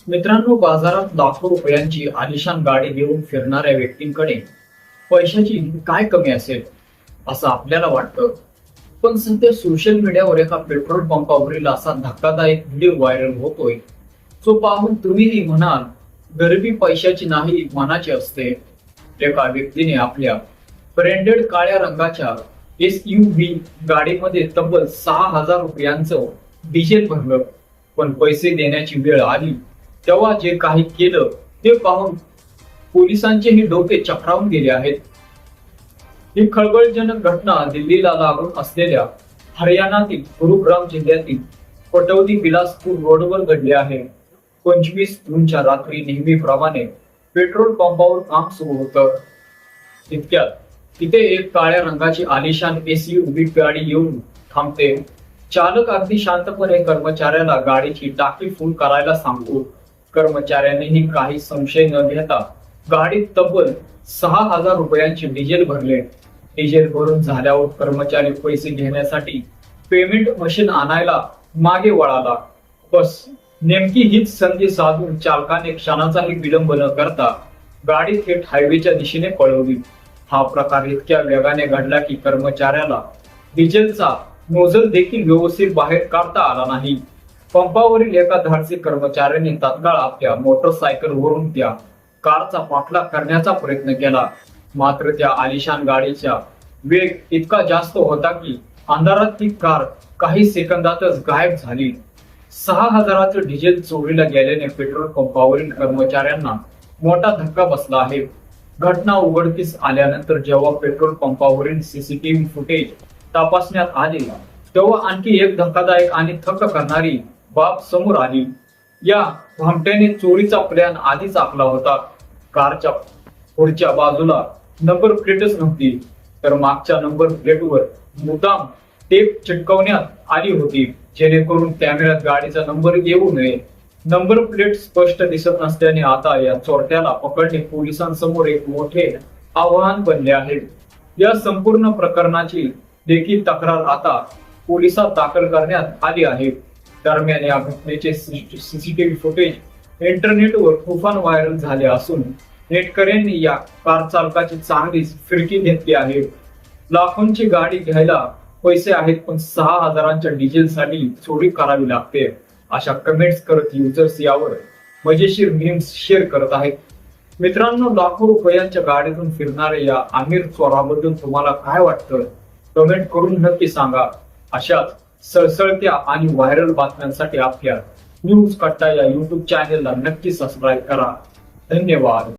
मित्रांनो, बाजारात लाखो रुपयांची आलिशान गाडी घेऊन फिरणाऱ्या व्यक्तींकडे पैशाची काय कमी असेल असं आपल्याला वाटतं. पण सध्या सोशल मीडियावर एका पेट्रोल पंपावरील असा धक्कादायक व्हिडिओ व्हायरल होतोय, जो पाहून तुम्हीही म्हणाल, गरिबी पैशाची नाही मनाची असते. एका व्यक्तीने आपल्या ब्रँडेड काळ्या रंगाच्या SUV गाडीमध्ये तब्बल 6,000 रुपयांचं डिझेल भरलं. पण पैसे देण्याची वेळ आली तेव्हा जे काही केलं ते पाहून पोलिसांचेही डोके चक्रावून गेले आहेत. ही खळबळजनक घटना दिल्लीला लागून असलेल्या हरियाणातील गुरुग्राम जिल्ह्यातील पटौदी बिलासपूर रोडवर घडली आहे. 25 जूनच्या रात्री नेहमीप्रमाणे पेट्रोल पंपावर काम सुरू होतं. इतक्यात तिथे एक काळ्या रंगाची आलिशान SUV गाडी येऊन थांबते. चालक अगदी शांतपणे कर्मचाऱ्याला गाडीची टाकी फुल करायला सांगतो. कर्मचाऱ्यांनीही काही संशय न घेता गाडीत तब्बल 6,000 रुपयांचे डिझेल भरले. डिझेल भरून झाल्यावर कर्मचारी पैसे घेण्यासाठी पेमेंट मशीन आणायला मागे वळाला. बस नेमकी हीच संधी साधून चालकाने क्षणाचाही विलंब न करता गाडी थेट हायवेच्या दिशेने पळवली. हा प्रकार इतक्या वेगाने घडला की कर्मचाऱ्याला डिझेलचा नोझल देखील व्यवस्थित बाहेर काढता आला नाही. पंपावरील एका धाडसी कर्मचाऱ्याने तात्काळ आपल्या मोटरसायकलवरून त्या कारचा पाठलाग करण्याचा प्रयत्न केला. मात्र त्या आलिशान गाडीचा वेग इतका जास्त होता की अंधारात ती कार काही सेकंदातच गायब झाली. 6,000चं डिझेल चोरीला गेल्याने पेट्रोल पंपावरील कर्मचाऱ्यांना मोठा धक्का बसला आहे. घटना उघडकीस आल्यानंतर जेव्हा पेट्रोल पंपावरील CCTV फुटेज तपासण्यात आले तेव्हा आणखी एक धक्कादायक आणि थक्क करणारी बाब समोर आली. या भामट्याने चोरीचा प्लॅन आधीच आखला होता. कारच्या पुढच्या बाजूला नंबर प्लेटच नव्हती, तर मागच्या नंबर प्लेटवर मुद्दाम टेप चिटकवण्यात आली होती, जेणेकरून कॅमेऱ्यात गाडीचा नंबर येऊ नये. नंबर प्लेट स्पष्ट दिसत नसल्याने आता या चोरट्याला पकडणे पोलिसांसमोर एक मोठे आव्हान बनले आहे. या संपूर्ण प्रकरणाची देखील तक्रार आता पोलिसात दाखल करण्यात आली आहे. दरम्यान या घटनेचे CCTV फुटेज इंटरनेटवर तुफान व्हायरल झाले असून नेटकऱ्यांनी या कार चालकाची चांगलीच फिरकी घेतली आहे. लाखोंची गाडी घ्यायला पैसे आहेत, पण 6,000च्या डिझेलसाठी चोरी करावी लागते, अशा कमेंट्स करत युजर्स यावर मजेशीर मीम्स शेअर करत आहेत. मित्रांनो, लाखो रुपयांच्या गाडीतून फिरणाऱ्या या आमिर चोराबद्दल तुम्हाला काय वाटतं? कमेंट करून नक्की सांगा. अशाच सळसळत्या आणि व्हायरल बातम्यांसाठी आपल्या न्यूज कट्टा या YouTube चॅनेलला नक्की सबस्क्राईब करा. धन्यवाद.